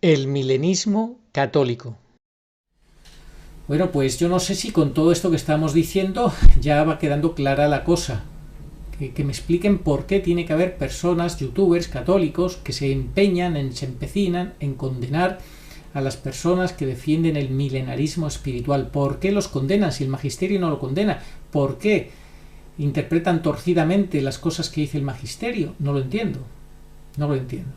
El milenismo católico. Bueno, pues yo no sé si con todo esto que estamos diciendo ya va quedando clara la cosa. Que me expliquen por qué tiene que haber personas, youtubers católicos, que se empecinan en condenar a las personas que defienden el milenarismo espiritual. ¿Por qué los condenan si el magisterio no lo condena? ¿Por qué interpretan torcidamente las cosas que dice el magisterio? No lo entiendo. No lo entiendo.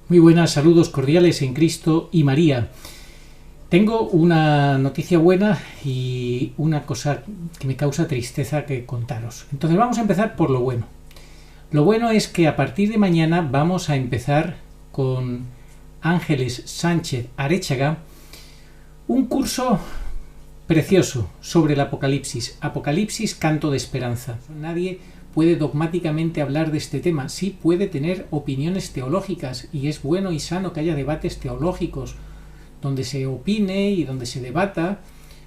Muy buenas, saludos cordiales en Cristo y María. Tengo una noticia buena y una cosa que me causa tristeza que contaros. Entonces vamos a empezar por lo bueno. Lo bueno es que a partir de mañana vamos a empezar con Ángeles Sánchez Arechaga un curso precioso sobre el Apocalipsis. Apocalipsis, canto de esperanza. Nadie puede dogmáticamente hablar de este tema. Sí puede tener opiniones teológicas y es bueno y sano que haya debates teológicos donde se opine y donde se debata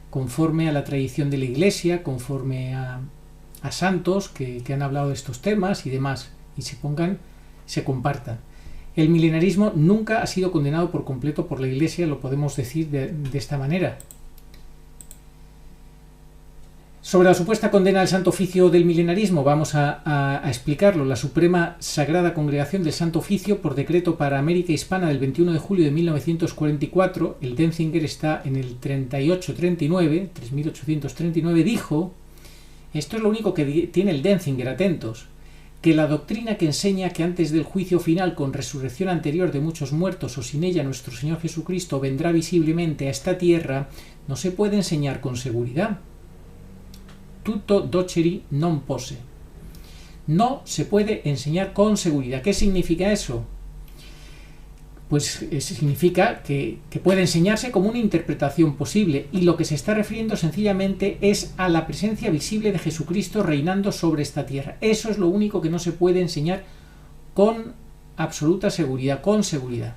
conforme a la tradición de la Iglesia, conforme a santos que han hablado de estos temas y demás, y se compartan. El milenarismo nunca ha sido condenado por completo por la Iglesia, lo podemos decir de esta manera. Sobre la supuesta condena del Santo Oficio del milenarismo vamos a explicarlo. La Suprema Sagrada Congregación del Santo Oficio, por decreto para América Hispana del 21 de julio de 1944, el Denzinger está en el 3839, dijo, esto es lo único que tiene el Denzinger, atentos, que la doctrina que enseña que antes del juicio final con resurrección anterior de muchos muertos o sin ella nuestro Señor Jesucristo vendrá visiblemente a esta tierra no se puede enseñar con seguridad. Tutto doceri non posse. No se puede enseñar con seguridad. ¿Qué significa eso? Pues significa que puede enseñarse como una interpretación posible y lo que se está refiriendo sencillamente es a la presencia visible de Jesucristo reinando sobre esta tierra. Eso es lo único que no se puede enseñar con absoluta seguridad, con seguridad.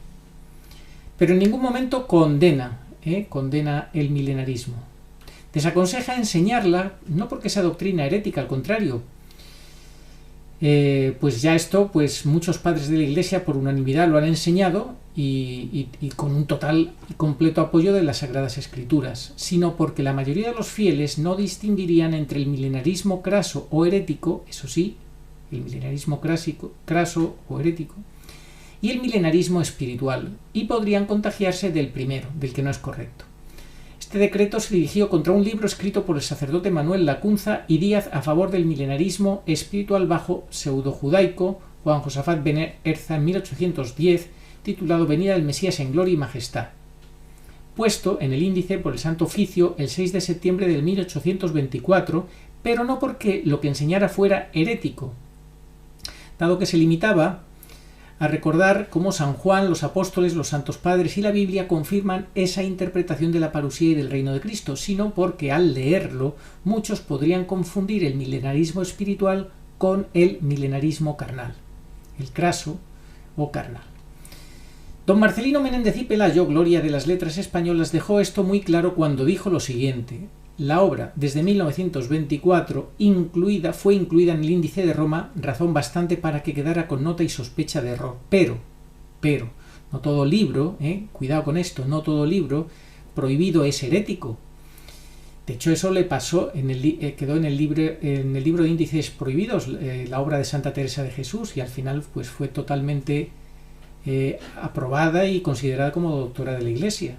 Pero en ningún momento condena el milenarismo. Desaconseja enseñarla, no porque sea doctrina herética, al contrario. Pues ya esto, pues muchos padres de la Iglesia por unanimidad lo han enseñado y con un total y completo apoyo de las Sagradas Escrituras, sino porque la mayoría de los fieles no distinguirían entre el milenarismo craso o herético, eso sí, el milenarismo craso o herético, y el milenarismo espiritual, y podrían contagiarse del primero, del que no es correcto. Este decreto se dirigió contra un libro escrito por el sacerdote Manuel Lacunza y Díaz a favor del milenarismo espiritual bajo pseudo-judaico Juan Josafat Ben Erza en 1810, titulado Venida del Mesías en Gloria y Majestad, puesto en el índice por el Santo Oficio el 6 de septiembre de 1824, pero no porque lo que enseñara fuera herético, dado que se limitaba a recordar cómo San Juan, los apóstoles, los santos padres y la Biblia confirman esa interpretación de la parusía y del reino de Cristo, sino porque al leerlo muchos podrían confundir el milenarismo espiritual con el milenarismo carnal, el craso o carnal. Don Marcelino Menéndez y Pelayo, gloria de las letras españolas, dejó esto muy claro cuando dijo lo siguiente: la obra, desde 1924, fue incluida en el índice de Roma, razón bastante para que quedara con nota y sospecha de error. Pero, no todo libro, cuidado con esto, no todo libro prohibido es herético. De hecho, eso le pasó, quedó en el libro de índices prohibidos, la obra de Santa Teresa de Jesús, y al final pues fue totalmente aprobada y considerada como doctora de la Iglesia.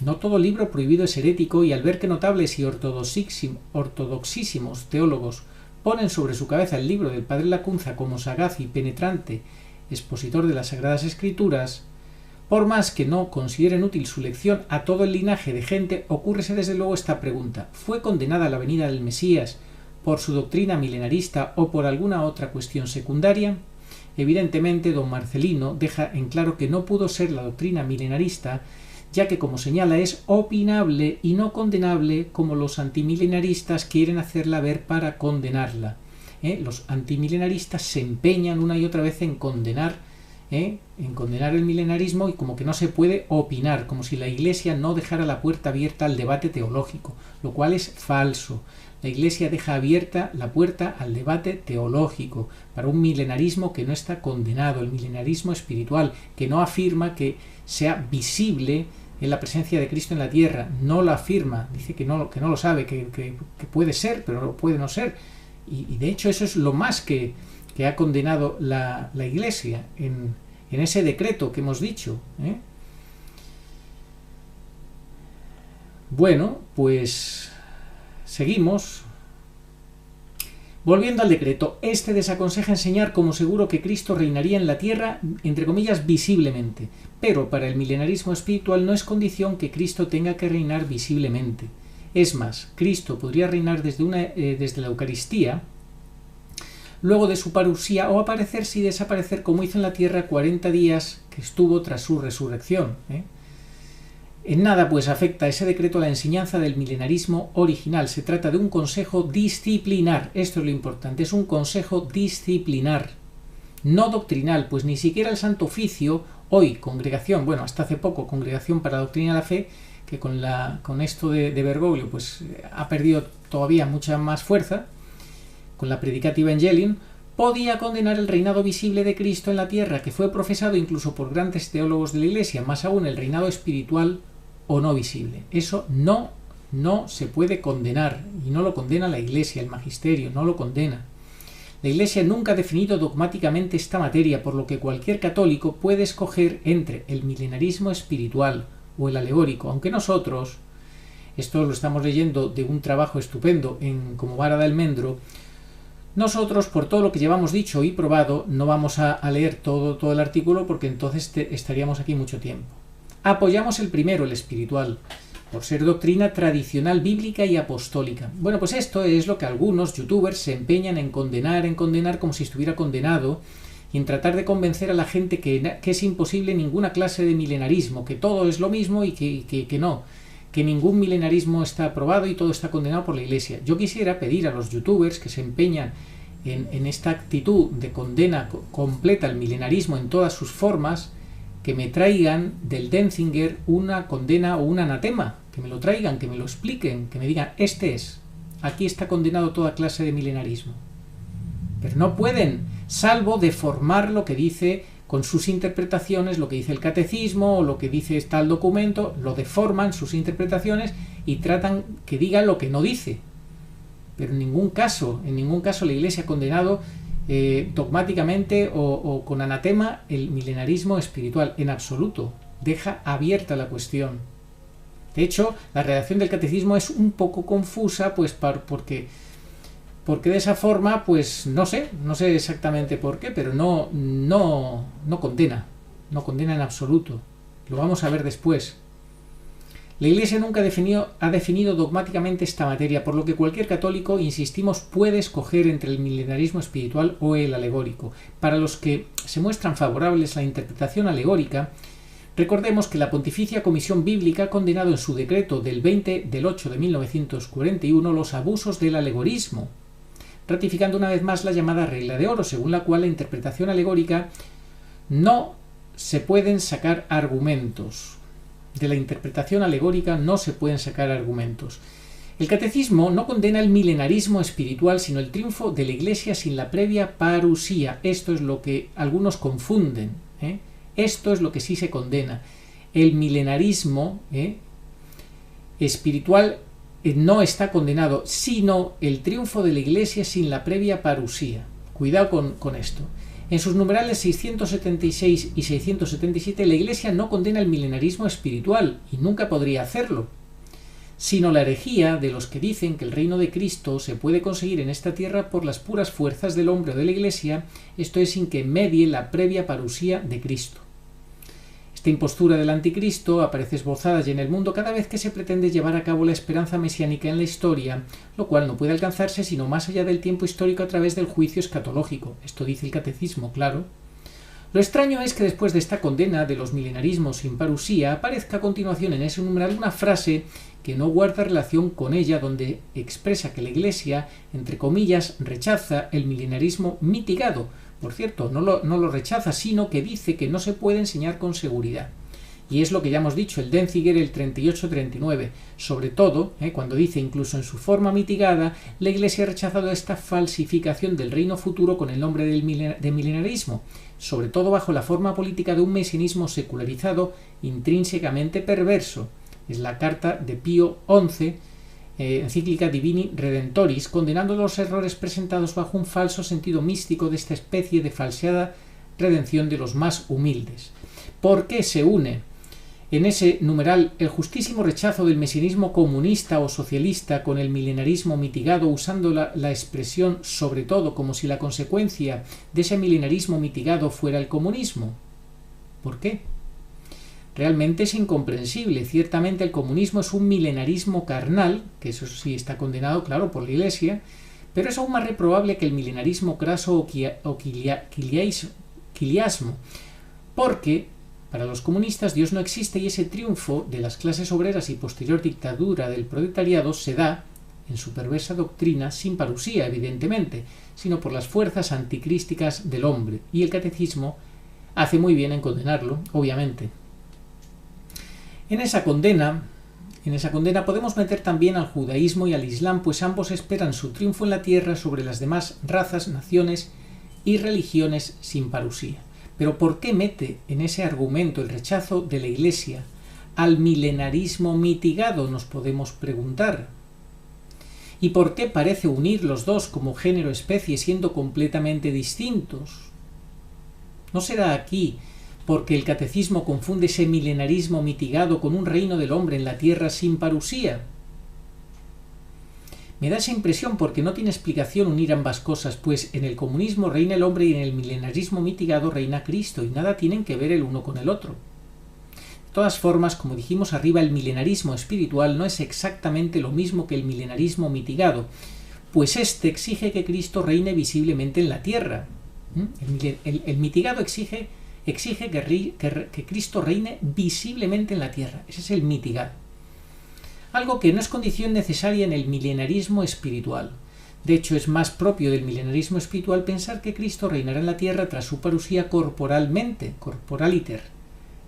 No todo libro prohibido es herético, y al ver que notables y ortodoxísimos teólogos ponen sobre su cabeza el libro del padre Lacunza como sagaz y penetrante expositor de las Sagradas Escrituras, por más que no consideren útil su lección a todo el linaje de gente, ocúrrese desde luego esta pregunta: ¿fue condenada la venida del Mesías por su doctrina milenarista o por alguna otra cuestión secundaria? Evidentemente, don Marcelino deja en claro que no pudo ser la doctrina milenarista, ya que, como señala, es opinable y no condenable como los antimilenaristas quieren hacerla ver para condenarla. Los antimilenaristas se empeñan una y otra vez en condenar el milenarismo, y como que no se puede opinar, como si la Iglesia no dejara la puerta abierta al debate teológico, lo cual es falso. La Iglesia deja abierta la puerta al debate teológico para un milenarismo que no está condenado, el milenarismo espiritual, que no afirma que sea visible en la presencia de Cristo en la tierra. No lo afirma, dice que no lo sabe, que puede ser, pero puede no ser. Y de hecho eso es lo más que ha condenado la Iglesia en ese decreto que hemos dicho. Bueno, pues seguimos. Volviendo al decreto, este desaconseja enseñar como seguro que Cristo reinaría en la tierra, entre comillas, visiblemente, pero para el milenarismo espiritual no es condición que Cristo tenga que reinar visiblemente. Es más, Cristo podría reinar desde la Eucaristía, luego de su parusía, o aparecerse y desaparecer como hizo en la tierra 40 días que estuvo tras su resurrección. En nada, pues, afecta ese decreto a la enseñanza del milenarismo original. Se trata de un consejo disciplinar. Esto es lo importante, es un consejo disciplinar, no doctrinal, pues ni siquiera el Santo Oficio, hoy congregación, bueno, hasta hace poco Congregación para la Doctrina de la Fe, que con esto de Bergoglio pues ha perdido todavía mucha más fuerza, con la Predicatio Evangelium, podía condenar el reinado visible de Cristo en la tierra, que fue profesado incluso por grandes teólogos de la Iglesia, más aún el reinado espiritual o no visible. Eso no se puede condenar, y no lo condena la Iglesia, el magisterio, no lo condena. La Iglesia nunca ha definido dogmáticamente esta materia, por lo que cualquier católico puede escoger entre el milenarismo espiritual o el alegórico, aunque nosotros, esto lo estamos leyendo de un trabajo estupendo como vara de almendro, nosotros, por todo lo que llevamos dicho y probado, no vamos a leer todo el artículo, porque entonces estaríamos aquí mucho tiempo. Apoyamos el primero, el espiritual, por ser doctrina tradicional, bíblica y apostólica. Bueno, pues esto es lo que algunos youtubers se empeñan en condenar como si estuviera condenado, y en tratar de convencer a la gente que es imposible ninguna clase de milenarismo, que todo es lo mismo y que no, que ningún milenarismo está aprobado y todo está condenado por la Iglesia. Yo quisiera pedir a los youtubers que se empeñan en esta actitud de condena completa al milenarismo en todas sus formas, que me traigan del Denzinger una condena o un anatema, que me lo traigan, que me lo expliquen, que me digan, aquí está condenado toda clase de milenarismo. Pero no pueden, salvo deformar lo que dice con sus interpretaciones, lo que dice el catecismo o lo que dice tal documento, lo deforman sus interpretaciones y tratan que diga lo que no dice. Pero en ningún caso la Iglesia ha condenado dogmáticamente o con anatema el milenarismo espiritual, en absoluto. Deja abierta la cuestión. De hecho, la redacción del catecismo es un poco confusa, pues porque de esa forma, pues no sé exactamente por qué, pero no condena en absoluto. Lo vamos a ver después. La Iglesia nunca ha definido dogmáticamente esta materia, por lo que cualquier católico, insistimos, puede escoger entre el milenarismo espiritual o el alegórico. Para los que se muestran favorables a la interpretación alegórica, recordemos que la Pontificia Comisión Bíblica ha condenado en su decreto del 20/8 de 1941 los abusos del alegorismo, ratificando una vez más la llamada regla de oro, según la cual la interpretación alegórica no se pueden sacar argumentos. De la interpretación alegórica no se pueden sacar argumentos. El catecismo no condena el milenarismo espiritual, sino el triunfo de la Iglesia sin la previa parusía. Esto es lo que algunos confunden. Esto es lo que sí se condena. El milenarismo espiritual no está condenado, sino el triunfo de la Iglesia sin la previa parusía. Cuidado con esto. En sus numerales 676 y 677, la Iglesia no condena el milenarismo espiritual, y nunca podría hacerlo, sino la herejía de los que dicen que el reino de Cristo se puede conseguir en esta tierra por las puras fuerzas del hombre o de la Iglesia, esto es, sin que medie la previa parusía de Cristo. Esta impostura del anticristo aparece esbozada ya en el mundo cada vez que se pretende llevar a cabo la esperanza mesiánica en la historia, lo cual no puede alcanzarse sino más allá del tiempo histórico a través del juicio escatológico. Esto dice el catecismo, claro. Lo extraño es que después de esta condena de los milenarismos sin parusía, aparezca a continuación en ese numeral una frase que no guarda relación con ella, donde expresa que la Iglesia, entre comillas, rechaza el milenarismo mitigado. Por cierto, no lo rechaza, sino que dice que no se puede enseñar con seguridad. Y es lo que ya hemos dicho, el Denzinger, el 38-39. Sobre todo, cuando dice, incluso en su forma mitigada, la Iglesia ha rechazado esta falsificación del reino futuro con el nombre de milenarismo, sobre todo bajo la forma política de un mesianismo secularizado intrínsecamente perverso. Es la carta de Pío XI, encíclica Divini Redentoris, condenando los errores presentados bajo un falso sentido místico de esta especie de falseada redención de los más humildes. ¿Por qué se une en ese numeral el justísimo rechazo del mesianismo comunista o socialista con el milenarismo mitigado, usando la expresión sobre todo como si la consecuencia de ese milenarismo mitigado fuera el comunismo? ¿Por qué? Realmente es incomprensible. Ciertamente el comunismo es un milenarismo carnal, que eso sí está condenado, claro, por la Iglesia, pero es aún más reprobable que el milenarismo craso o quiliasmo, porque para los comunistas Dios no existe y ese triunfo de las clases obreras y posterior dictadura del proletariado se da, en su perversa doctrina, sin parusía, evidentemente, sino por las fuerzas anticrísticas del hombre, y el catecismo hace muy bien en condenarlo, obviamente. En esa condena podemos meter también al judaísmo y al islam, pues ambos esperan su triunfo en la tierra sobre las demás razas, naciones y religiones sin parusía. Pero ¿por qué mete en ese argumento el rechazo de la Iglesia al milenarismo mitigado?, nos podemos preguntar. ¿Y por qué parece unir los dos como género-especie siendo completamente distintos? ¿No será aquí porque el catecismo confunde ese milenarismo mitigado con un reino del hombre en la tierra sin parusía? Me da esa impresión porque no tiene explicación unir ambas cosas, pues en el comunismo reina el hombre y en el milenarismo mitigado reina Cristo, y nada tienen que ver el uno con el otro. De todas formas, como dijimos arriba, el milenarismo espiritual no es exactamente lo mismo que el milenarismo mitigado, pues éste exige que Cristo reine visiblemente en la tierra. El mitigado exige que Cristo reine visiblemente en la tierra. Ese es el mitigado. Algo que no es condición necesaria en el milenarismo espiritual. De hecho, es más propio del milenarismo espiritual pensar que Cristo reinará en la tierra tras su parusía corporalmente, corporaliter.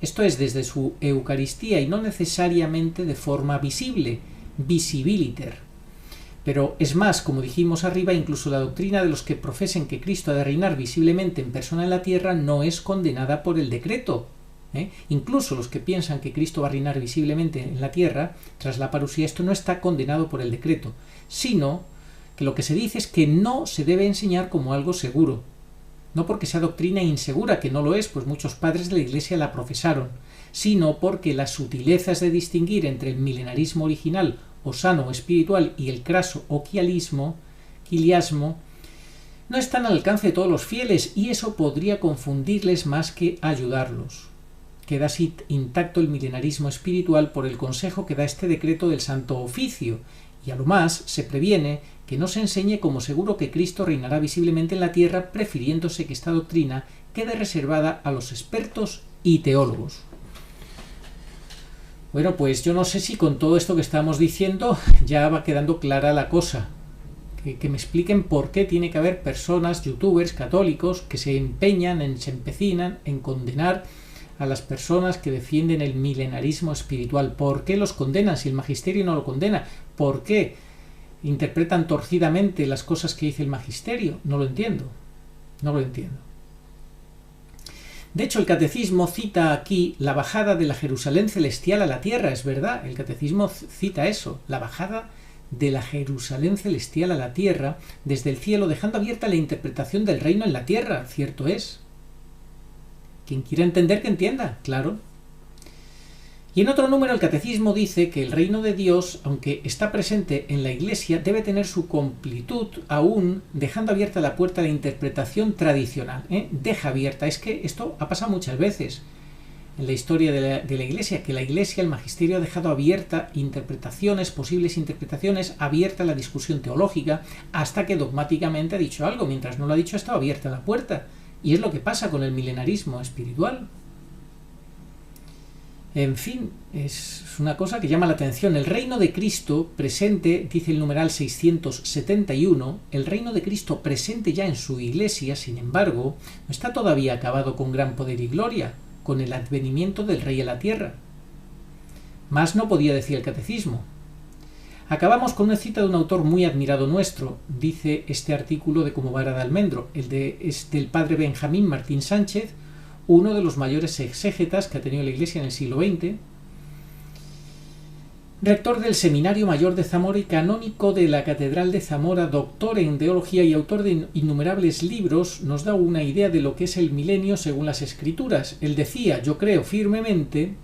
Esto es, desde su Eucaristía y no necesariamente de forma visible, visibiliter. Pero es más, como dijimos arriba, incluso la doctrina de los que profesen que Cristo ha de reinar visiblemente en persona en la tierra no es condenada por el decreto. Incluso los que piensan que Cristo va a reinar visiblemente en la tierra tras la parusía, esto no está condenado por el decreto, sino que lo que se dice es que no se debe enseñar como algo seguro, no porque sea doctrina insegura, que no lo es, pues muchos padres de la Iglesia la profesaron, sino porque las sutilezas de distinguir entre el milenarismo original o sano o espiritual y el craso o quiliasmo no están al alcance de todos los fieles, y eso podría confundirles más que ayudarlos. Queda así intacto el milenarismo espiritual por el consejo que da este decreto del Santo Oficio, y a lo más se previene que no se enseñe como seguro que Cristo reinará visiblemente en la tierra, prefiriéndose que esta doctrina quede reservada a los expertos y teólogos. Bueno, pues yo no sé si con todo esto que estamos diciendo ya va quedando clara la cosa. Que me expliquen por qué tiene que haber personas, youtubers, católicos, que se empecinan en condenar a las personas que defienden el milenarismo espiritual. ¿Por qué los condenan si el magisterio no lo condena? ¿Por qué interpretan torcidamente las cosas que dice el magisterio? No lo entiendo. No lo entiendo. De hecho, el catecismo cita aquí la bajada de la Jerusalén celestial a la tierra. Es verdad, el catecismo cita eso, la bajada de la Jerusalén celestial a la tierra desde el cielo, dejando abierta la interpretación del reino en la tierra. Cierto es. Quien quiera entender, que entienda, claro. Y en otro número el catecismo dice que el reino de Dios, aunque está presente en la Iglesia, debe tener su completud aún dejando abierta la puerta a la interpretación tradicional. Deja abierta. Es que esto ha pasado muchas veces en la historia de la Iglesia, que la Iglesia, el magisterio, ha dejado abierta interpretaciones, posibles interpretaciones, abierta la discusión teológica, hasta que dogmáticamente ha dicho algo. Mientras no lo ha dicho, ha estado abierta la puerta. Y es lo que pasa con el milenarismo espiritual. En fin, es una cosa que llama la atención. El reino de Cristo presente, dice el numeral 671, el reino de Cristo presente ya en su iglesia, sin embargo, no está todavía acabado con gran poder y gloria, con el advenimiento del Rey a la tierra. Más no podía decir el catecismo. Acabamos con una cita de un autor muy admirado nuestro, dice este artículo de Como vara de almendro, es del padre Benjamín Martín Sánchez, uno de los mayores exégetas que ha tenido la Iglesia en el siglo XX, rector del Seminario Mayor de Zamora y canónico de la Catedral de Zamora, doctor en teología y autor de innumerables libros, nos da una idea de lo que es el milenio según las Escrituras. Él decía: yo creo firmemente,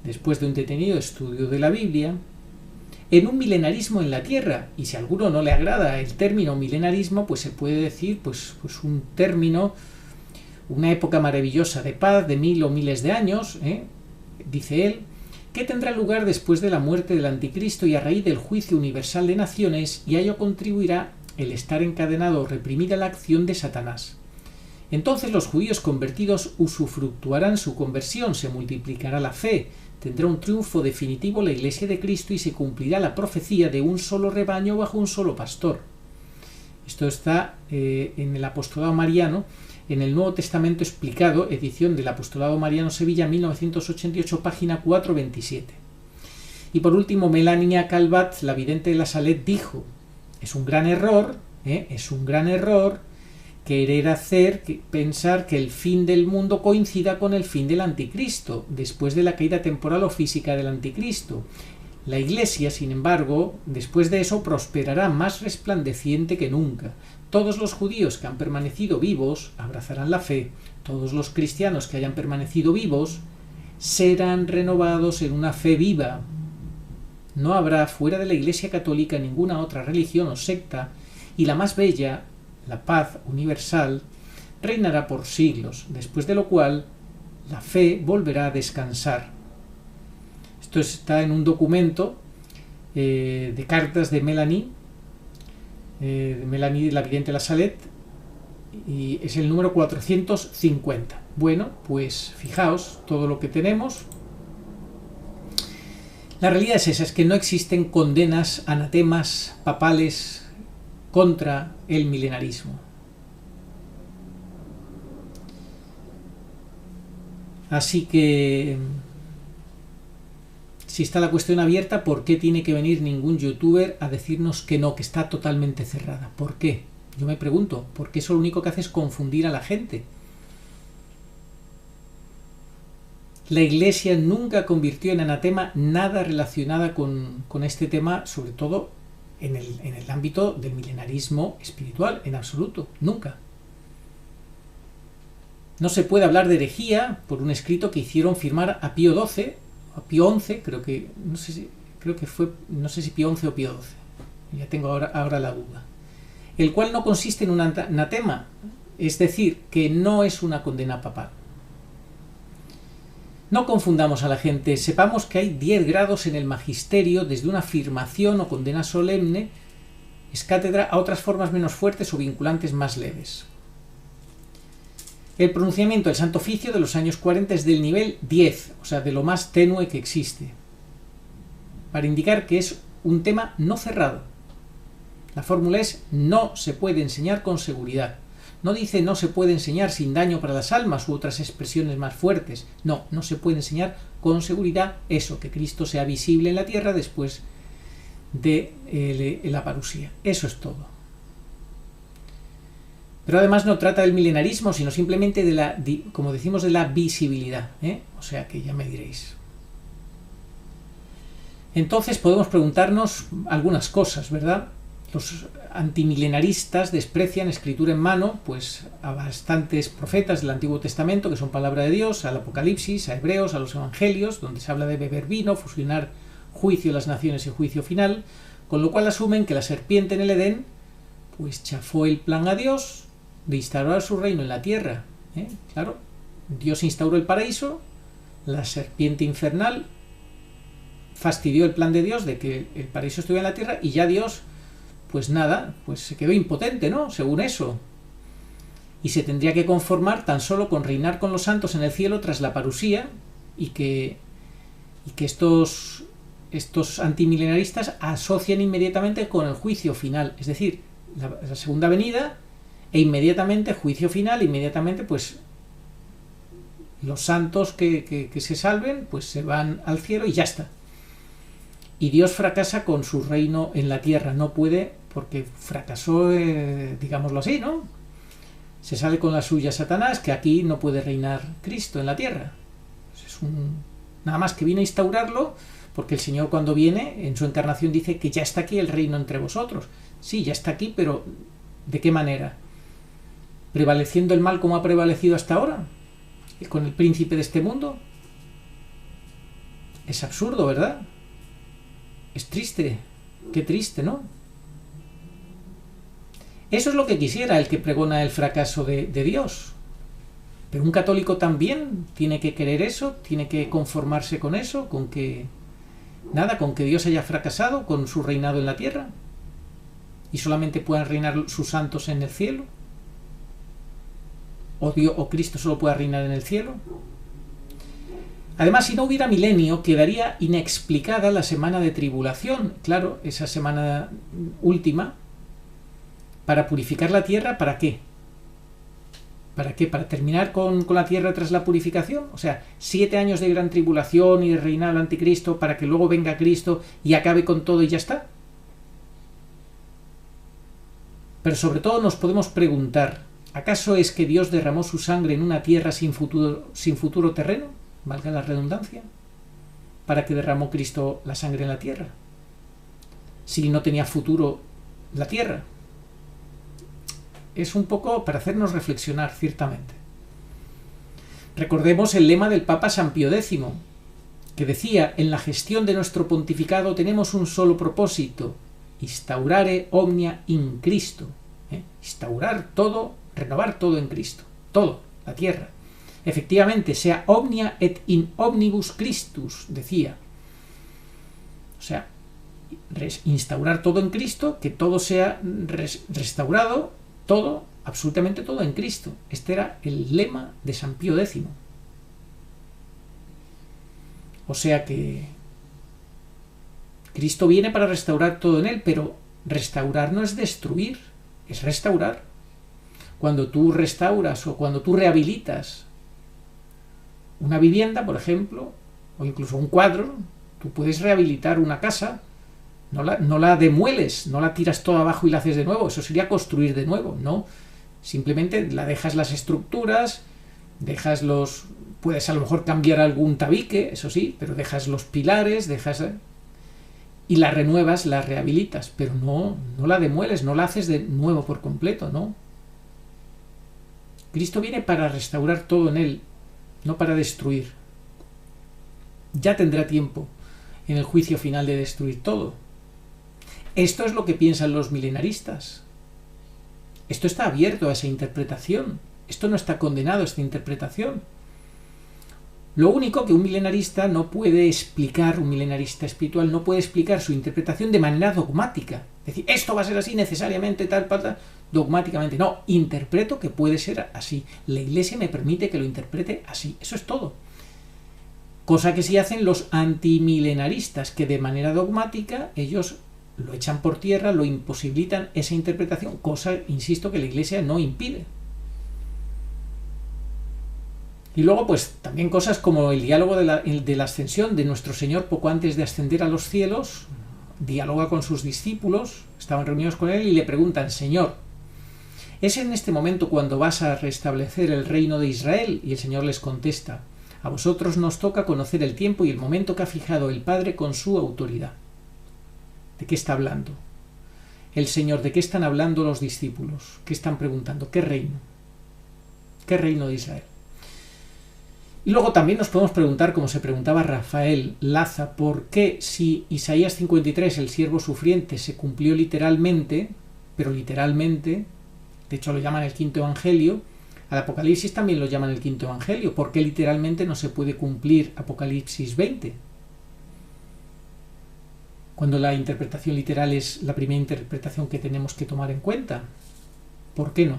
después de un detenido estudio de la Biblia, en un milenarismo en la Tierra. Y si a alguno no le agrada el término milenarismo, pues se puede decir pues un término, una época maravillosa de paz, de 1000 o miles de años, dice él, que tendrá lugar después de la muerte del anticristo y a raíz del juicio universal de naciones, y a ello contribuirá el estar encadenado o reprimida la acción de Satanás. Entonces los judíos convertidos usufructuarán su conversión, se multiplicará la fe, tendrá un triunfo definitivo la Iglesia de Cristo y se cumplirá la profecía de un solo rebaño bajo un solo pastor. Esto está en el Apostolado Mariano, en el Nuevo Testamento explicado, edición del Apostolado Mariano Sevilla, 1988, página 427. Y por último, Melania Calvat, la vidente de la Salet, dijo: es un gran error querer pensar que el fin del mundo coincida con el fin del anticristo, después de la caída temporal o física del anticristo. La Iglesia, sin embargo, después de eso prosperará más resplandeciente que nunca. Todos los judíos que han permanecido vivos abrazarán la fe. Todos los cristianos que hayan permanecido vivos serán renovados en una fe viva. No habrá fuera de la Iglesia católica ninguna otra religión o secta, y la más bella, la paz universal, reinará por siglos, después de lo cual la fe volverá a descansar. Esto está en un documento de cartas de Melanie la vidente de la Salet, y es el número 450. Bueno, pues fijaos todo lo que tenemos. La realidad es esa, es que no existen condenas, anatemas papales contra el milenarismo. Así que, si está la cuestión abierta, ¿por qué tiene que venir ningún youtuber a decirnos que no, que está totalmente cerrada? ¿Por qué? Yo me pregunto, ¿por qué eso lo único que hace es confundir a la gente? La Iglesia nunca convirtió en anatema nada relacionado con este tema, sobre todo en el ámbito del milenarismo espiritual, en absoluto, nunca. No se puede hablar de herejía por un escrito que hicieron firmar a Pío XII, a Pío XI, no sé si Pío XI o Pío XII, ya tengo ahora la duda, el cual no consiste en un anatema, es decir, que no es una condena papal. No confundamos a la gente, sepamos que hay 10 grados en el magisterio, desde una afirmación o condena solemne, es cátedra, a otras formas menos fuertes o vinculantes más leves. El pronunciamiento del Santo Oficio de los años 40 es del nivel 10, o sea, de lo más tenue que existe, para indicar que es un tema no cerrado. La fórmula es: no se puede enseñar con seguridad. No dice no se puede enseñar sin daño para las almas u otras expresiones más fuertes. No, no se puede enseñar con seguridad eso, que Cristo sea visible en la tierra después de la parusía. Eso es todo. Pero además no trata del milenarismo, sino simplemente como decimos, de la visibilidad, O sea que ya me diréis. Entonces podemos preguntarnos algunas cosas, ¿verdad? Los antimilenaristas desprecian escritura en mano, pues a bastantes profetas del Antiguo Testamento, que son palabra de Dios, al Apocalipsis, a Hebreos, a los Evangelios, donde se habla de beber vino, fusionar juicio de las naciones y juicio final, con lo cual asumen que la serpiente en el Edén pues chafó el plan a Dios de instaurar su reino en la tierra. Claro, Dios instauró el paraíso, la serpiente infernal fastidió el plan de Dios de que el paraíso estuviera en la tierra, y ya Dios, pues nada, pues se quedó impotente, ¿no? Según eso. y se tendría que conformar tan solo con reinar con los santos en el cielo tras la parusía, y que estos antimilenaristas asocian inmediatamente con el juicio final, es decir, la segunda venida, e inmediatamente juicio final, inmediatamente pues los santos que se salven pues se van al cielo y ya está. Y Dios fracasa con su reino en la tierra, no puede, porque fracasó, digámoslo así, ¿no? Se sale con la suya Satanás, que aquí no puede reinar Cristo en la tierra. Nada más que viene a instaurarlo, porque el Señor cuando viene en su encarnación dice que ya está aquí el reino entre vosotros. Sí, ya está aquí, pero ¿de qué manera? ¿Prevaleciendo el mal como ha prevalecido hasta ahora? ¿Con el príncipe de este mundo? Es absurdo, ¿verdad? Es triste. Qué triste, ¿no? Eso es lo que quisiera el que pregona el fracaso de Dios. Pero un católico también tiene que querer eso, tiene que conformarse con eso, con que Dios haya fracasado con su reinado en la tierra y solamente puedan reinar sus santos en el cielo, o Cristo solo pueda reinar en el cielo. Además, si no hubiera milenio, quedaría inexplicada la semana de tribulación. Claro, esa semana última, para purificar la tierra, ¿para qué? ¿Para qué? ¿Para terminar con la tierra tras la purificación? O sea, 7 años de gran tribulación y de reinado del anticristo para que luego venga Cristo y acabe con todo y ya está. Pero sobre todo nos podemos preguntar, ¿acaso es que Dios derramó su sangre en una tierra sin futuro terreno? Valga la redundancia. ¿Para qué derramó Cristo la sangre en la tierra? Si no tenía futuro la tierra. Es un poco para hacernos reflexionar, ciertamente. Recordemos el lema del Papa San Pío X, que decía: en la gestión de nuestro pontificado tenemos un solo propósito, instaurare omnia in Cristo. Instaurar todo, renovar todo en Cristo. Todo, la tierra. Efectivamente, sea omnia et in omnibus Christus, decía. O sea, instaurar todo en Cristo, que todo sea restaurado, todo, absolutamente todo en Cristo. Este era el lema de San Pío X. O sea que Cristo viene para restaurar todo en él, pero restaurar no es destruir, es restaurar. Cuando tú restauras o cuando tú rehabilitas una vivienda, por ejemplo, o incluso un cuadro, tú puedes rehabilitar una casa. No la demueles, no la tiras toda abajo y la haces de nuevo. Eso sería construir de nuevo, ¿no? Simplemente la dejas las estructuras, puedes a lo mejor cambiar algún tabique, eso sí, pero dejas los pilares, y la renuevas, la rehabilitas, pero no la demueles, no la haces de nuevo por completo, ¿no? Cristo viene para restaurar todo en él, no para destruir. Ya tendrá tiempo en el juicio final de destruir todo. Esto es lo que piensan los milenaristas. Esto está abierto a esa interpretación. Esto no está condenado a esta interpretación. Lo único que un milenarista no puede explicar, un milenarista espiritual no puede explicar su interpretación de manera dogmática. Es decir, esto va a ser así necesariamente, tal, dogmáticamente. No, interpreto que puede ser así. La Iglesia me permite que lo interprete así. Eso es todo. Cosa que sí hacen los antimilenaristas, que de manera dogmática ellos lo echan por tierra, lo imposibilitan esa interpretación, cosa, insisto, que la Iglesia no impide. Y luego, pues, también cosas como el diálogo de la ascensión de nuestro Señor poco antes de ascender a los cielos, dialoga con sus discípulos, estaban reunidos con él y le preguntan: Señor, ¿es en este momento cuando vas a restablecer el reino de Israel? Y el Señor les contesta: a vosotros nos toca conocer el tiempo y el momento que ha fijado el Padre con su autoridad. ¿De qué está hablando el Señor? ¿De qué están hablando los discípulos? ¿Qué están preguntando? ¿Qué reino? ¿Qué reino de Israel? Y luego también nos podemos preguntar, como se preguntaba Rafael Laza, ¿por qué si Isaías 53, el siervo sufriente, se cumplió literalmente, pero literalmente, de hecho lo llaman el quinto evangelio, al Apocalipsis también lo llaman el quinto evangelio? ¿Por qué literalmente no se puede cumplir Apocalipsis 20? Cuando la interpretación literal es la primera interpretación que tenemos que tomar en cuenta. ¿Por qué no?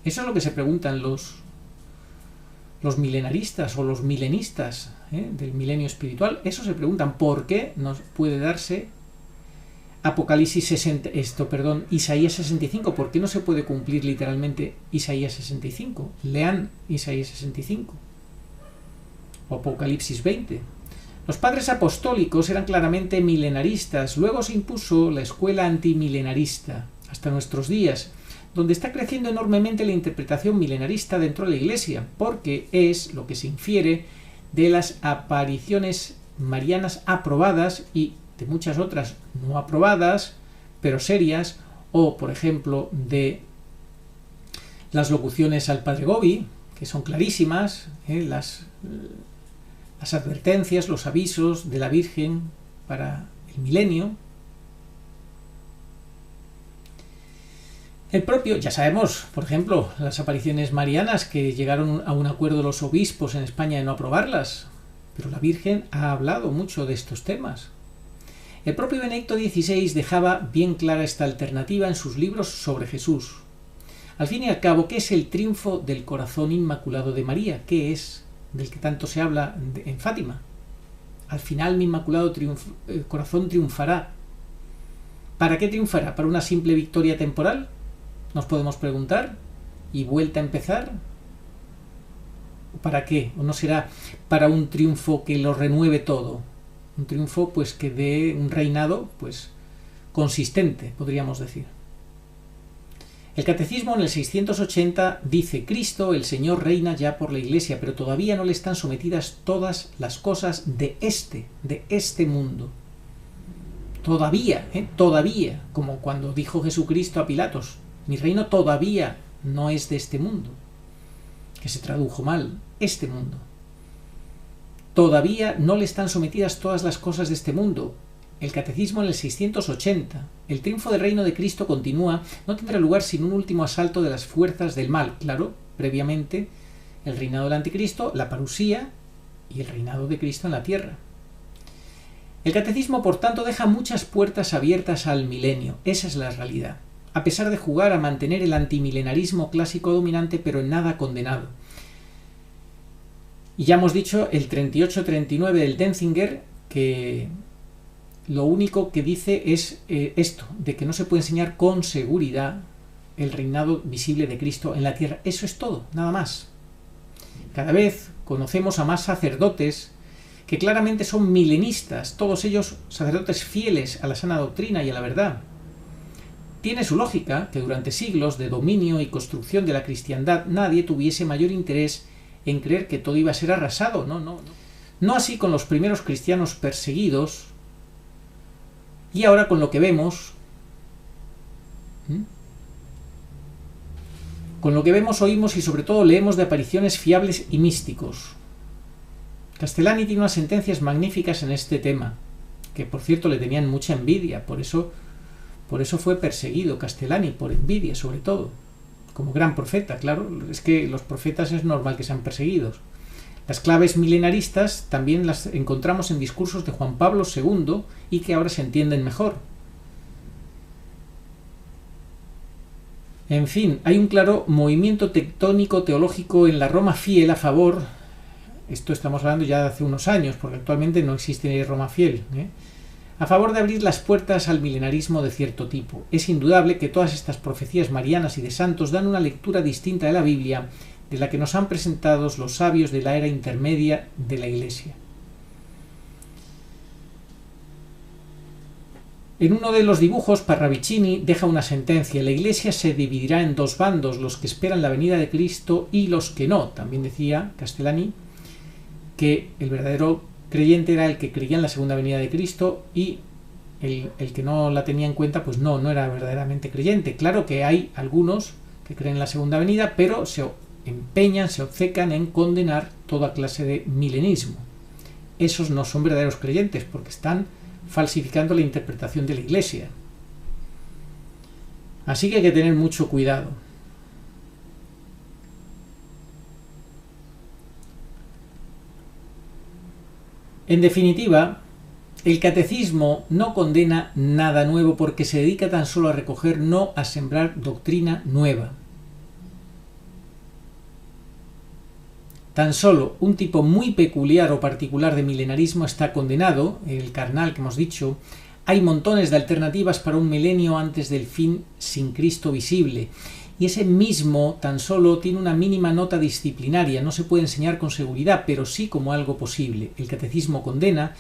Eso es lo que se preguntan los milenaristas o los milenistas del milenio espiritual. Eso se preguntan, ¿por qué nos puede darse Isaías 65? ¿Por qué no se puede cumplir literalmente Isaías 65? Lean Isaías 65 o Apocalipsis 20. Los padres apostólicos eran claramente milenaristas, luego se impuso la escuela antimilenarista hasta nuestros días, donde está creciendo enormemente la interpretación milenarista dentro de la Iglesia, porque es lo que se infiere de las apariciones marianas aprobadas y de muchas otras no aprobadas, pero serias, o por ejemplo de las locuciones al Padre Gobi, que son clarísimas, las advertencias, los avisos de la Virgen para el milenio. El propio, ya sabemos, por ejemplo, las apariciones marianas que llegaron a un acuerdo los obispos en España de no aprobarlas, pero la Virgen ha hablado mucho de estos temas. El propio Benedicto XVI dejaba bien clara esta alternativa en sus libros sobre Jesús. Al fin y al cabo, ¿qué es el triunfo del corazón inmaculado de María? ¿Qué es del que tanto se habla en Fátima? Al final mi inmaculado corazón triunfará. ¿Para qué triunfará? ¿Para una simple victoria temporal? Nos podemos preguntar. ¿Y vuelta a empezar? ¿Para qué? ¿O no será para un triunfo que lo renueve todo? Un triunfo pues que dé un reinado pues consistente, podríamos decir. El Catecismo en el 680 dice: Cristo, el Señor, reina ya por la Iglesia, pero todavía no le están sometidas todas las cosas de este mundo. Todavía, todavía, como cuando dijo Jesucristo a Pilatos: mi reino todavía no es de este mundo, que se tradujo mal, este mundo. Todavía no le están sometidas todas las cosas de este mundo. El Catecismo en el 680. El triunfo del reino de Cristo continúa, no tendrá lugar sin un último asalto de las fuerzas del mal. Claro, previamente el reinado del anticristo, la parusía y el reinado de Cristo en la tierra. El Catecismo, por tanto, deja muchas puertas abiertas al milenio. Esa es la realidad. A pesar de jugar a mantener el antimilenarismo clásico dominante, pero en nada condenado. Y ya hemos dicho el 38-39 del Denzinger, que lo único que dice es esto, de que no se puede enseñar con seguridad el reinado visible de Cristo en la tierra. Eso es todo, nada más. Cada vez conocemos a más sacerdotes que claramente son milenistas, todos ellos sacerdotes fieles a la sana doctrina y a la verdad. Tiene su lógica que durante siglos de dominio y construcción de la cristiandad nadie tuviese mayor interés en creer que todo iba a ser arrasado. No así con los primeros cristianos perseguidos, y ahora con lo que vemos, oímos y sobre todo leemos de apariciones fiables y místicos. Castellani tiene unas sentencias magníficas en este tema, que por cierto le tenían mucha envidia, por eso fue perseguido Castellani, por envidia sobre todo, como gran profeta. Claro, es que los profetas es normal que sean perseguidos. Las claves milenaristas también las encontramos en discursos de Juan Pablo II y que ahora se entienden mejor. En fin, hay un claro movimiento tectónico teológico en la Roma fiel a favor, esto estamos hablando ya de hace unos años, porque actualmente no existe Roma fiel, a favor de abrir las puertas al milenarismo de cierto tipo. Es indudable que todas estas profecías marianas y de santos dan una lectura distinta de la Biblia de la que nos han presentado los sabios de la era intermedia de la Iglesia. En uno de los dibujos, Parravicini deja una sentencia: la Iglesia se dividirá en dos bandos, los que esperan la venida de Cristo y los que no. También decía Castellani que el verdadero creyente era el que creía en la segunda venida de Cristo, y el que no la tenía en cuenta, pues no era verdaderamente creyente. Claro que hay algunos que creen en la segunda venida, pero se empeñan, se obcecan en condenar toda clase de milenismo. Esos no son verdaderos creyentes, porque están falsificando la interpretación de la Iglesia. Así que hay que tener mucho cuidado. En definitiva, el catecismo no condena nada nuevo porque se dedica tan solo a recoger, no a sembrar doctrina nueva. Tan solo un tipo muy peculiar o particular de milenarismo está condenado, el carnal que hemos dicho. Hay montones de alternativas para un milenio antes del fin sin Cristo visible. Y ese mismo tan solo tiene una mínima nota disciplinaria, no se puede enseñar con seguridad, pero sí como algo posible. El catecismo condena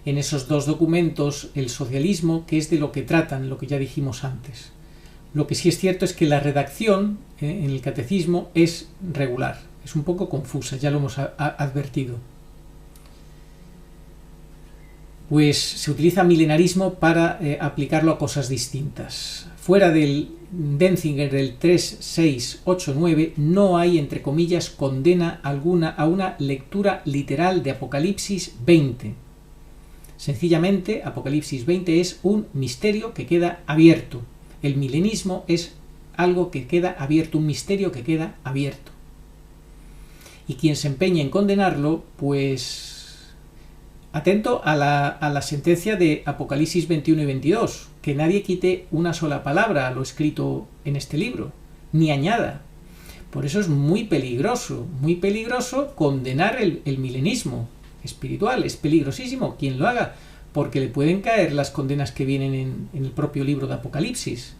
en esos dos documentos el socialismo, que es de lo que tratan, lo que ya dijimos antes. Lo que sí es cierto es que la redacción en el catecismo es regular, es un poco confusa, ya lo hemos advertido. Pues se utiliza milenarismo para aplicarlo a cosas distintas. Fuera del Denzinger del 3689 no hay, entre comillas, condena alguna a una lectura literal de Apocalipsis 20. Sencillamente, Apocalipsis 20 es un misterio que queda abierto. El milenismo es algo que queda abierto, un misterio que queda abierto. Y quien se empeñe en condenarlo, pues atento a la sentencia de Apocalipsis 21 y 22, que nadie quite una sola palabra a lo escrito en este libro, ni añada. Por eso es muy peligroso condenar el milenismo espiritual. Es peligrosísimo quien lo haga, porque le pueden caer las condenas que vienen en el propio libro de Apocalipsis.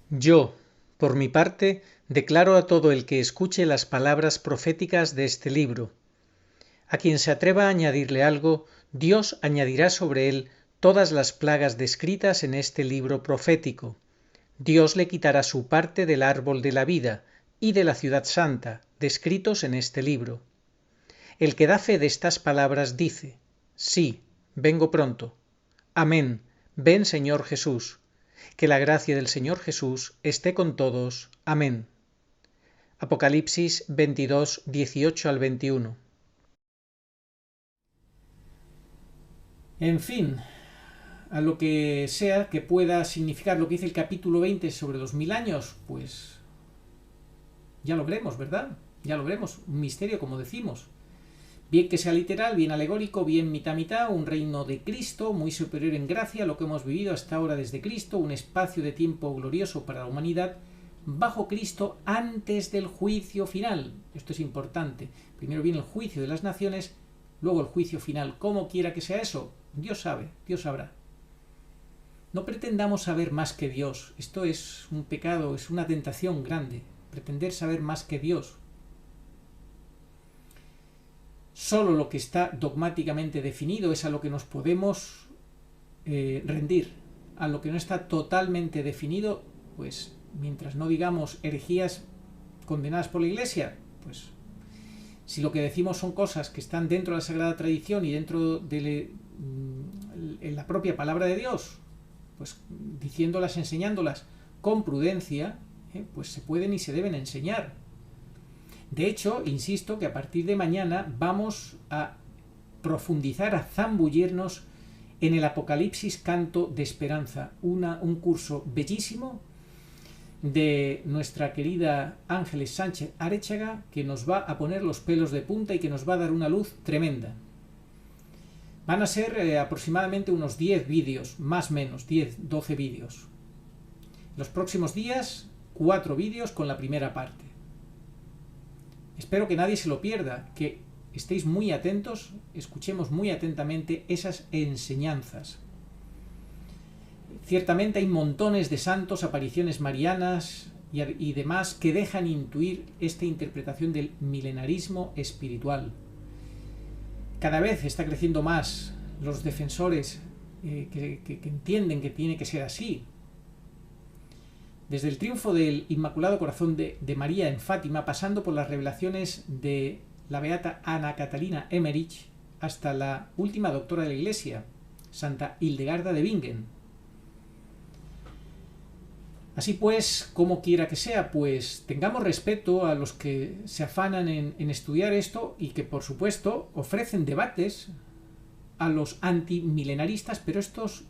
Yo, por mi parte, declaro a todo el que escuche las palabras proféticas de este libro. A quien se atreva a añadirle algo, Dios añadirá sobre él todas las plagas descritas en este libro profético. Dios le quitará su parte del árbol de la vida y de la ciudad santa, descritos en este libro. El que da fe de estas palabras dice: sí, vengo pronto. Amén. Ven, Señor Jesús. Que la gracia del Señor Jesús esté con todos. Amén. Apocalipsis 22, 18 al 21. En fin, a lo que sea que pueda significar lo que dice el capítulo 20 sobre los 1000 años, pues ya lo veremos, ¿verdad? Ya lo veremos. Un misterio, como decimos. Bien que sea literal, bien alegórico, bien mitad, un reino de Cristo, muy superior en gracia a lo que hemos vivido hasta ahora desde Cristo, un espacio de tiempo glorioso para la humanidad, bajo Cristo antes del juicio final. Esto es importante. Primero viene el juicio de las naciones, luego el juicio final. ¿Cómo quiera que sea eso? Dios sabe, Dios sabrá. No pretendamos saber más que Dios. Esto es un pecado, es una tentación grande. Pretender saber más que Dios. Solo lo que está dogmáticamente definido es a lo que nos podemos rendir. A lo que no está totalmente definido, pues mientras no digamos herejías condenadas por la Iglesia, pues si lo que decimos son cosas que están dentro de la Sagrada Tradición y dentro de la propia palabra de Dios, pues diciéndolas, enseñándolas con prudencia, pues se pueden y se deben enseñar. De hecho, insisto que a partir de mañana vamos a profundizar, a zambullirnos en el Apocalipsis Canto de Esperanza, un curso bellísimo de nuestra querida Ángeles Sánchez Arechaga, que nos va a poner los pelos de punta y que nos va a dar una luz tremenda. Van a ser aproximadamente unos 10 vídeos, más o menos, 10, 12 vídeos. Los próximos días, 4 vídeos con la primera parte. Espero que nadie se lo pierda, que estéis muy atentos, escuchemos muy atentamente esas enseñanzas. Ciertamente hay montones de santos, apariciones marianas y demás que dejan intuir esta interpretación del milenarismo espiritual. Cada vez está creciendo más los defensores que entienden que tiene que ser así. Desde el triunfo del Inmaculado Corazón de María en Fátima, pasando por las revelaciones de la beata Ana Catalina Emmerich, hasta la última doctora de la Iglesia, Santa Hildegarda de Bingen. Así pues, como quiera que sea, pues tengamos respeto a los que se afanan en estudiar esto y que, por supuesto, ofrecen debates a los antimilenaristas, pero estos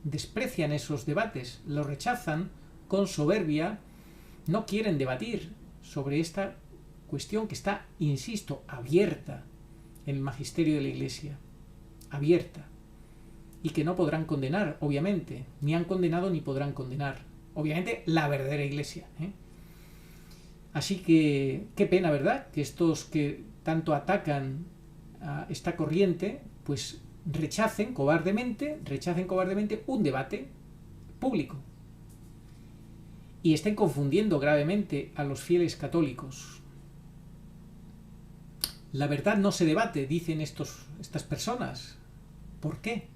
desprecian esos debates, los rechazan con soberbia, no quieren debatir sobre esta cuestión que está, insisto, abierta en el magisterio de la Iglesia, abierta, y que no podrán condenar, obviamente, ni han condenado ni podrán condenar, obviamente, la verdadera Iglesia. Así que qué pena, ¿verdad? Que estos que tanto atacan a esta corriente, pues rechacen cobardemente un debate público y estén confundiendo gravemente a los fieles católicos. La verdad no se debate, dicen estas personas. ¿Por qué?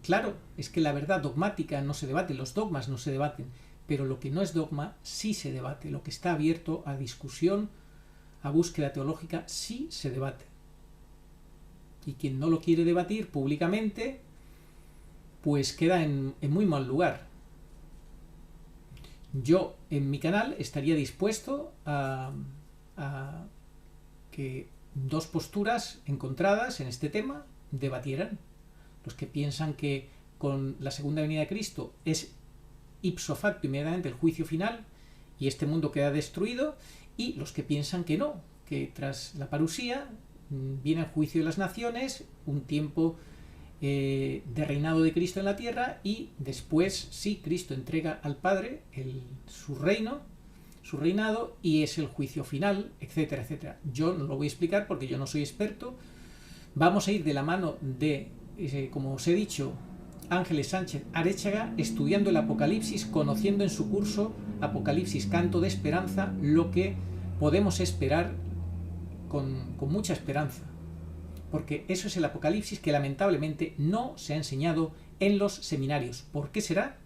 Claro, es que la verdad dogmática no se debate, los dogmas no se debaten, pero lo que no es dogma sí se debate, lo que está abierto a discusión, a búsqueda teológica, sí se debate. Y quien no lo quiere debatir públicamente, pues queda en muy mal lugar. Yo en mi canal estaría dispuesto a que dos posturas encontradas en este tema debatieran. Los que piensan que con la segunda venida de Cristo es ipso facto inmediatamente el juicio final y este mundo queda destruido, y los que piensan que no, que tras la parusía viene el juicio de las naciones, un tiempo de reinado de Cristo en la tierra, y después sí, Cristo entrega al Padre su reino, su reinado, y es el juicio final, etcétera, etcétera. Yo no lo voy a explicar porque yo no soy experto. Vamos a ir de la mano de, como os he dicho, Ángeles Sánchez Arechaga, estudiando el Apocalipsis, conociendo en su curso Apocalipsis, Canto de Esperanza, lo que podemos esperar con mucha esperanza. Porque eso es el Apocalipsis que lamentablemente no se ha enseñado en los seminarios. ¿Por qué será?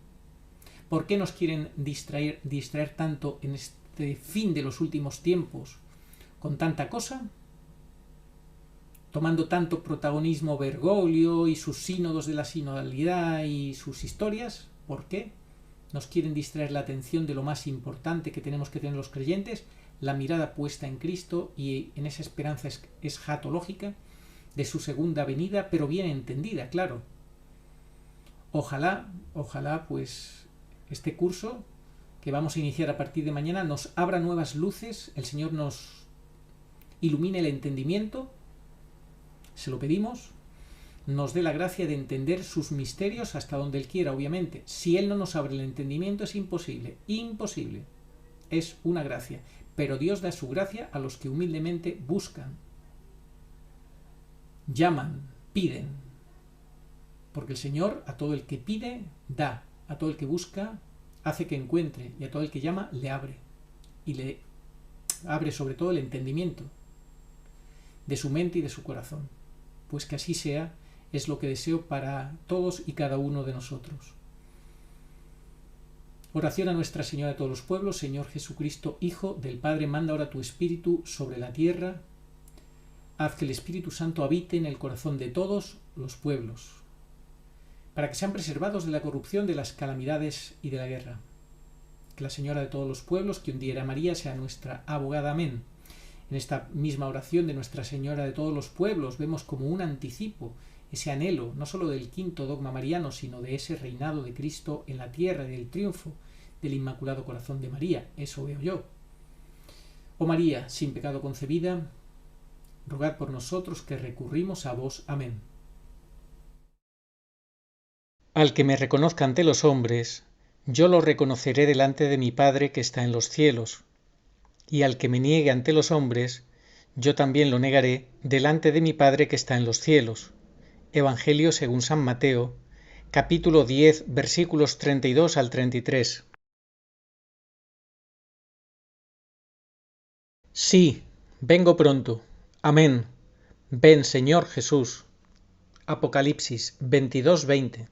¿Por qué nos quieren distraer tanto en este fin de los últimos tiempos con tanta cosa? Tomando tanto protagonismo Bergoglio y sus sínodos de la sinodalidad y sus historias. ¿Por qué? Nos quieren distraer la atención de lo más importante que tenemos que tener los creyentes, la mirada puesta en Cristo y en esa esperanza escatológica de su segunda venida, pero bien entendida, claro. Ojalá, pues este curso que vamos a iniciar a partir de mañana nos abra nuevas luces, el Señor nos ilumine el entendimiento, se lo pedimos, nos dé la gracia de entender sus misterios hasta donde Él quiera, obviamente. Si Él no nos abre el entendimiento es imposible, es una gracia, pero Dios da su gracia a los que humildemente buscan, llaman, piden, porque el Señor a todo el que pide da, a todo el que busca hace que encuentre, y a todo el que llama le abre, y le abre sobre todo el entendimiento de su mente y de su corazón. Pues que así sea, es lo que deseo para todos y cada uno de nosotros. Oración a Nuestra Señora de todos los pueblos. Señor Jesucristo, Hijo del Padre, manda ahora tu Espíritu sobre la tierra. Haz que el Espíritu Santo habite en el corazón de todos los pueblos, para que sean preservados de la corrupción, de las calamidades y de la guerra. Que la Señora de todos los pueblos, que un día era María, sea nuestra abogada. Amén. En esta misma oración de Nuestra Señora de todos los pueblos vemos como un anticipo ese anhelo, no sólo del quinto dogma mariano, sino de ese reinado de Cristo en la tierra y del triunfo del Inmaculado Corazón de María. Eso veo yo. Oh María, sin pecado concebida, rogad por nosotros que recurrimos a vos. Amén. Al que me reconozca ante los hombres, yo lo reconoceré delante de mi Padre que está en los cielos. Y al que me niegue ante los hombres, yo también lo negaré delante de mi Padre que está en los cielos. Evangelio según San Mateo, capítulo 10, versículos 32 al 33. Sí, vengo pronto. Amén. Ven, Señor Jesús. Apocalipsis 22:20.